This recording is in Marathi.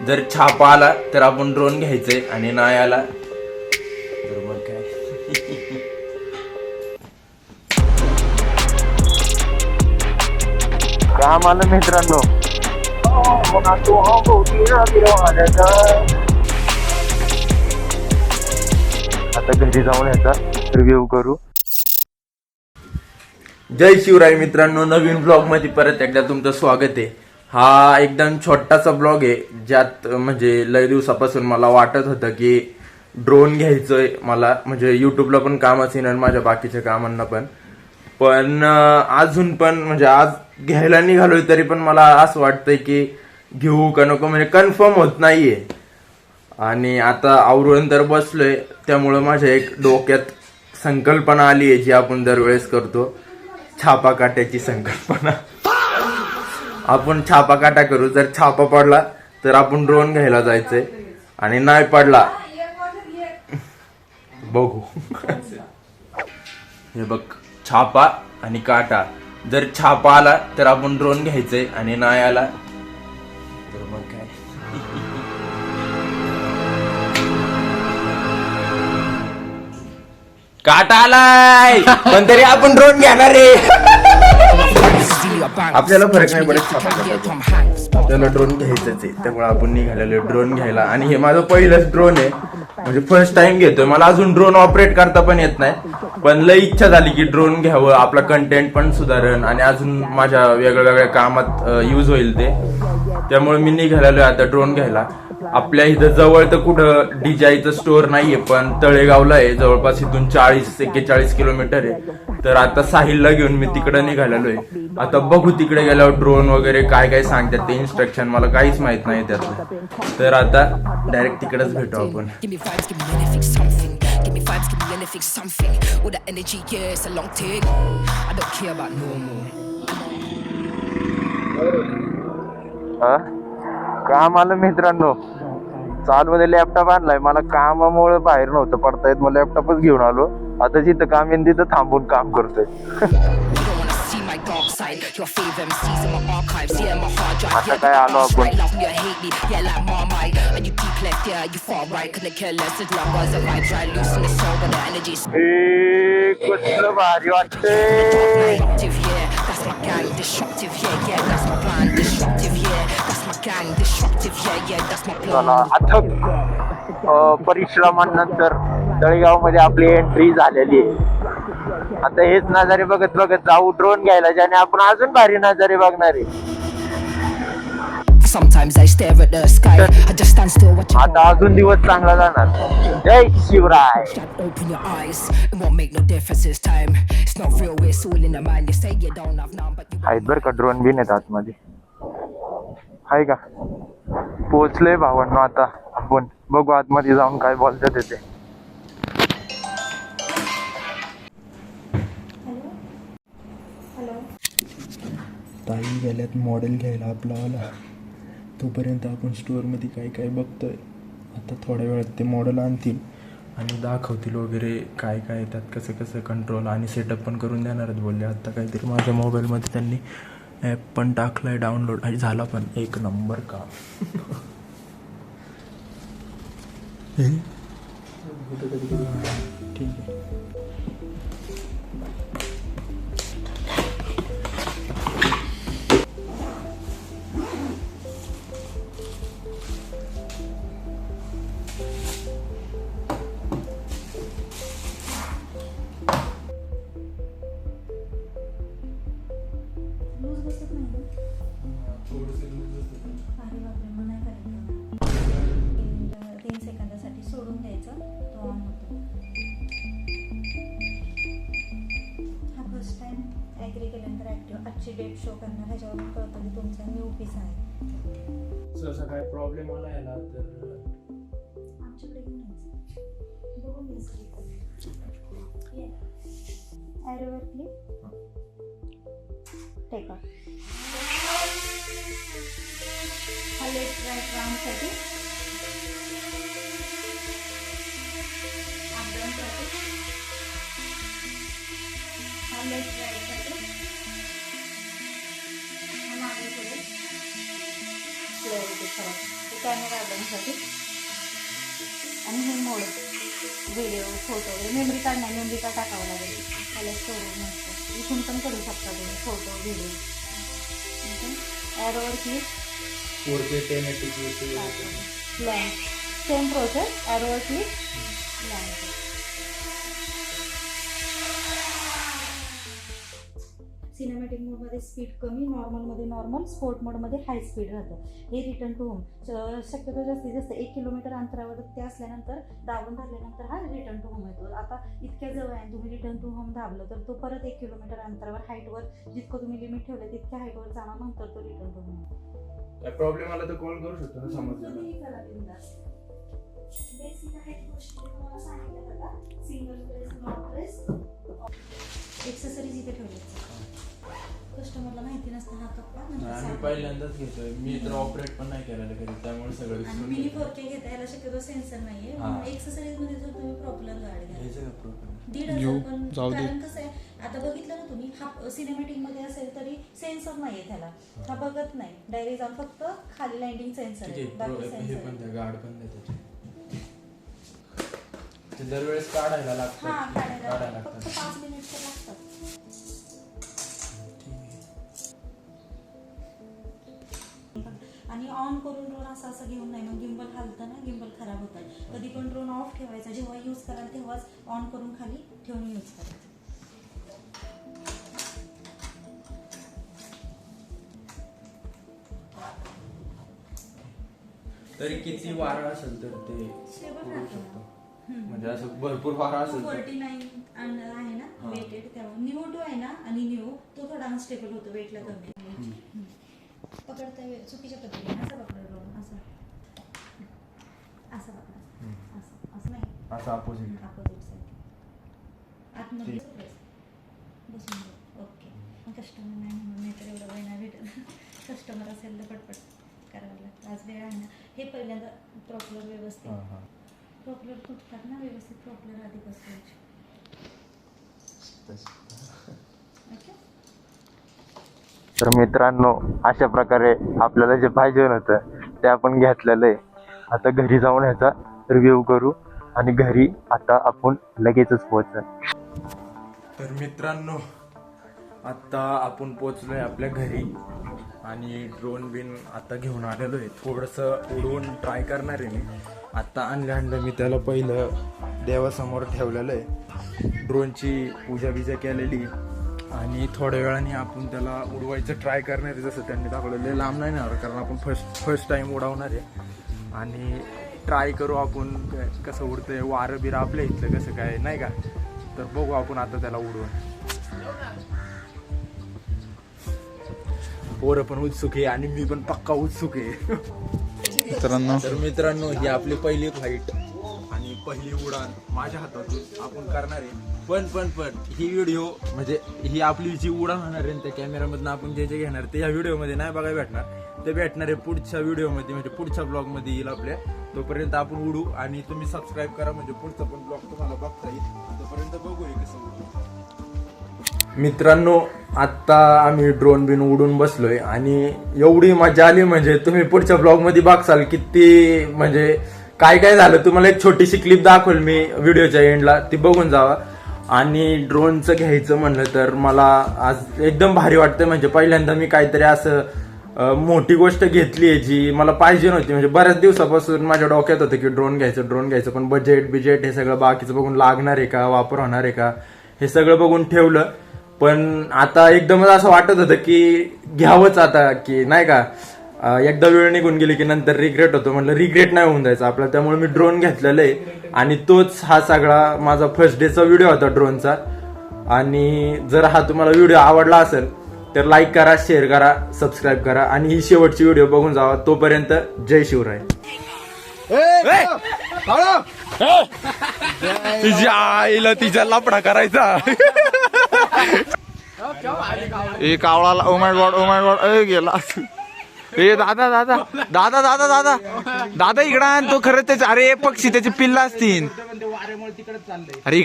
जर छापा आला तर आपण ड्रोन घ्यायचंय आणि नाही आला तर मग काय. काम आलं मित्रांनो. आता घरी जाऊन याचा रिव्ह्यू करू. जय शिवराय मित्रांनो, नवीन ब्लॉग मध्ये परत एकदा तुमचं स्वागत आहे. हा एकदम छोटासा ब्लॉग आहे ज्यात म्हणजे लय दिवसापासून मला वाटत होतं की ड्रोन घ्यायचंय मला, म्हणजे युट्यूबला पण काम असेल आणि माझ्या बाकीच्या कामांना पण अजून पण म्हणजे आज घ्यायला निघालोय तरी पण मला असं वाटतंय की घेऊ का नको, म्हणजे कन्फर्म होत नाहीये. आणि आता आवरून तर बसलोय, त्यामुळं माझ्या एक डोक्यात संकल्पना आली आहे जी आपण दरवेळेस करतो, छापा काट्याची संकल्पना. आपण छापा काटा करू. जर छापा पडला तर आपण ड्रोन घ्यायला जायचंय आणि नाही पडला बघू. हे बघ, छापा आणि काटा. जर छापा आला तर आपण ड्रोन घ्यायचंय आणि नाही आला तर मग काय. काटा आलाय पण तरी आपण ड्रोन घेणार आहे. आपल्याला फरक नाही पडत छापा काटाचा, आपल्याला ड्रोन घ्यायचंच आहे. त्यामुळे आपण निघालेलो ड्रोन घ्यायला. आणि हे माझं पहिलंच ड्रोन आहे, म्हणजे फर्स्ट टाइम घेतोय. मला अजून ड्रोन ऑपरेट करता पण येत नाही, पण लई इच्छा झाली की ड्रोन घ्यावं. आपला कंटेंट पण सुधारण आणि अजून माझ्या वेगळ्या कामात यूज होईल ते. त्यामुळे मी निघालेलो आता ड्रोन घ्यायला. आपल्या इथं जवळ तर कुठं DJIचं स्टोअर नाहीये, पण तळेगावला आहे जवळपास. इथून 40-41 किलोमीटर आहे. तर आता साहिलला घेऊन मी तिकडे निघालेलो आहे. आता बघू तिकडे गेल्यावर ड्रोन वगैरे काय काय सांगतात ते इन्स्ट्रक्शन, मला काहीच माहित नाही त्यातलं. तर आता डायरेक्ट तिकडेच भेटू आपण. काम आलं मित्रांनो. चालूमध्ये लॅपटॉप आणलाय. मला कामामुळे बाहेर नव्हतं पडता येत, मग लॅपटॉपच घेऊन आलो. आता जिथं काम येईन तिथं थांबून काम करतोय. आता काय आलो आपण. कसलं भारी वाटतंय. अथक परिश्रमानंतर तळेगाव मध्ये आपली एंट्री झालेली आहे. आता हेच नजारे बघत बघत जाऊ ड्रोन घ्यायला, ज्याने आपण अजून भारी नजारे बघणार आहे. आता अजून दिवस चांगला जाणार. जय शिवराय. आहेत बरं का ड्रोन बिन येत आतमध्ये, आहे का. पोहोचले भावांनो. आता आपण बघू आतमध्ये जाऊन काय बोलतात ते. ताई गेल्यात मॉडेल घ्यायला आपला. तोपर्यंत आपण स्टोअरमध्ये काय काय बघतोय. आता थोड्या वेळात ते मॉडेल आणतील आणि दाखवतील वगैरे काय काय येतात, कसं कसं कंट्रोल आणि सेटअप पण करून देणार आहेत बोलले. आता काहीतरी माझ्या मोबाईलमध्ये त्यांनी ॲप पण टाकलाय डाउनलोड, आणि झाला पण एक नंबर का. ठीक आहे. सोडून द्यायचा, तो ऑन होतो. हा फर्स्ट टाइम ॲग्री केल्यानंतर ॲक्टिव्ह आजची डेट शो करणार. ह्याच्यावरून कळतं की तुमचा न्यू पीस आहे. जसा काय प्रॉब्लेम आला याला तर आमच्याकडे घेऊन यायचं, बघून घ्यायचं. ॲरोवर क्लिक, टेक ऑफ. हा लेफ्ट राईट राऊंडसाठी, हा लेफ्ट राईटसाठी, हा मागे पुढे. क्लॅरिटी फरक. कॅमेरा काढण्यासाठी. आणि हे मोड व्हिडिओ फोटो वगैरे मेमरी कार्ड नाही, मेमरी कार्ड टाकावं लागेल त्याला स्टोरेज नसतं. इथून पण करू शकता तुम्ही फोटो व्हिडिओ. ॲडवर click 4K 1080p land same process. ॲडवर क्लिक लँड. सिनेमॅटिक मोडमध्ये स्पीड कमी, नॉर्मलमध्ये नॉर्मल, स्पोर्ट मोडमध्ये हाय स्पीड राहतं. हे रिटर्न टू होम शक्यतो जास्तीत जास्त 1 किलोमीटर अंतरावर ते असल्यानंतर दाबून धरल्यानंतर हा रिटर्न टू होम येतो. आता इतक्या जवळ आहे तुम्ही रिटर्न टू होम दाबलं तर तो परत 1 किलोमीटर अंतरावर हाईटवर जितकं तुम्ही लिमिट ठेवलं तितक्या हाईटवर जाणार, नंतर तो रिटर्न टू होम. काय प्रॉब्लेम आला तर कॉल करू शकतो ना समजलं. बेसिक आहेत गोष्टी तुम्हाला सांगितलं का? Single press, not press, accessories इथे ठेवले. कस्टमरला माहिती नसतं हा कप्पा आम्ही पहिल्यांदाच घेतोय. मी तर ऑपरेट पण नाही केलेलं कधी, त्यामुळे सगळं आणि विसरून मिनी गेलो. 4K घेता याला शक्यतो सेन्सर नाहीये. हा. एक्सेसरीज मध्ये जर तुम्ही प्रॉपर गाडी घ्या घ्यायचं का problem? 1,500 पण कारण कसं आहे आता बघितलं ना तुम्ही हा सिनेमॅटिक मध्ये असेल तरी सेन्सर नाहीये त्याला. हा बघत नाही डायरेक्ट जाऊन फक्त खाली लँडिंग सेन्सर आहे, ठीक आहे, बाकी हे सेन्सर पण द्या, गार्ड पण द्या त्याचे. ते दरवेळेस काढायला लागतं. हा काढायला काढायला फक्त लागतं. 5 मिनिट तर लागतात. आणि ऑन करून ड्रोन असं घेऊन नाही, मग गिम्बल हलतं ना, गिम्बल खराब होतात. कधी पण ड्रोन ऑफ ठेवायचा, जेव्हा यूज कराल तेव्हाच ऑन करून खाली ठेवून यूज करायचं. तरी किती वारा असेल तर ते स्टेबल करू राहतं शकतो. ना. म्हणजे असं भरपूर वारा असेल तर 49 आहे ना हा. वेटेड, त्यामुळे निओ 2 आहे ना, आणि निओ तो थोडा अनस्टेबल होतो, वेटला कमी. पकडता चुकीच्या पद्धतीने असं पकडा ड्रोन, असं असं पकडा, असं असं नाही, असं अपोजिट. अपोजिट साईड आतमध्ये बसून जाऊ. ओके. मग कस्टमर नाही म्हणून नाही तर एवढं वेळ नाही भेटत. कस्टमर असेल तर पटपट करावं लागतं. आज वेळ आहे ना. हे पहिल्यांदा प्रॉपलर व्यवस्थित, प्रॉपलर तुटतात ना व्यवस्थित, प्रॉपलर आधी बसवायचे. ओके. तर मित्रांनो, अशा प्रकारे आपल्याला जे पाहिजे होतं ते आपण घेतलेलं आहे. आता घरी जाऊन ह्याचा रिव्ह्यू करू आणि घरी आता आपण लगेचच पोहोचू. तर मित्रांनो, आता आपण पोचलोय आपल्या घरी आणि ड्रोन बिन आता घेऊन आलेलो आहे. थोडंसं उडवून ट्राय करणार आहे मी. आता आणलं मी त्याला पहिलं देवासमोर ठेवलेलं आहे. ड्रोनची पूजा बिजा केलेली आणि थोड्या वेळाने आपण त्याला उडवायचं ट्राय करणार आहे. जसं त्यांनी दाखवलेलं लांब नाही येणार कारण आपण फर्स्ट टाइम उडवणार आहे. आणि ट्राय करू आपण कसं उडतंय, वारं बिरं आपल्या इथलं कसं काय नाही का. तर बघू आपण आता त्याला उडवून. पोरं पण उत्सुक आहे आणि मी पण पक्का उत्सुक आहे. तर मित्रांनो, ही आपली पहिली फ्लाईट आणि पहिली उडान माझ्या हातातून आपण करणार आहे. पण ही व्हिडिओ म्हणजे ही आपली जी उडान होणार आहे त्या कॅमेरामधनं आपण जे घेणार ते या व्हिडिओमध्ये नाही बघायला भेटणार. ते भेटणार आहे पुढच्या व्हिडिओमध्ये, म्हणजे पुढच्या ब्लॉगमध्ये येईल आपल्या. तोपर्यंत आपण उडू आणि तुम्ही सबस्क्राईब करा म्हणजे पुढचा पण ब्लॉग तुम्हाला बघता येईल. तोपर्यंत बघूया कसं उडू. मित्रांनो, आत्ता आम्ही ड्रोन बिन उडून बसलोय आणि एवढी मजा आली म्हणजे तुम्ही पुढच्या ब्लॉग मध्ये बघसाल किती म्हणजे काय काय झालं. तुम्हाला एक छोटीशी क्लिप दाखवल मी व्हिडिओच्या एंडला, ती बघून जावा. आणि ड्रोनचं घ्यायचं म्हणलं तर मला आज एकदम भारी वाटतंय. म्हणजे पहिल्यांदा मी काहीतरी असं मोठी गोष्ट घेतली आहे जी मला पाहिजे नव्हती. म्हणजे बऱ्याच दिवसापासून माझ्या डोक्यात होतं की ड्रोन घ्यायचं, पण बजेट हे सगळं बाकीचं बघून लागणार आहे का, वापर होणार आहे का, हे सगळं बघून ठेवलं. पण आता एकदमच असं वाटत होतं की घ्यावंच आता, की नाही का एकदा वेळ निघून गेली की नंतर रिग्रेट होतो. म्हणलं रिग्रेट नाही होऊन जायचं आपल्याला. त्यामुळे मी ड्रोन घेतलेलं आहे आणि तोच हा सगळा माझा फर्स्ट डेचा व्हिडिओ होता ड्रोनचा. आणि जर हा तुम्हाला व्हिडिओ आवडला असेल तर लाईक करा, शेअर करा, सबस्क्राईब करा आणि ही शेवटची व्हिडिओ बघून जावा. तोपर्यंत जय शिवराय. तिच्या आईला तिच्या लफडा करायचा. ए कावळाला, ओ माय गॉड ए गेला. ए दादा दादा दादा दादा दादा दादा इकडं आण. तो खरंच त्याचे, अरे पक्षी त्याचे पिल्ला असतील. अरे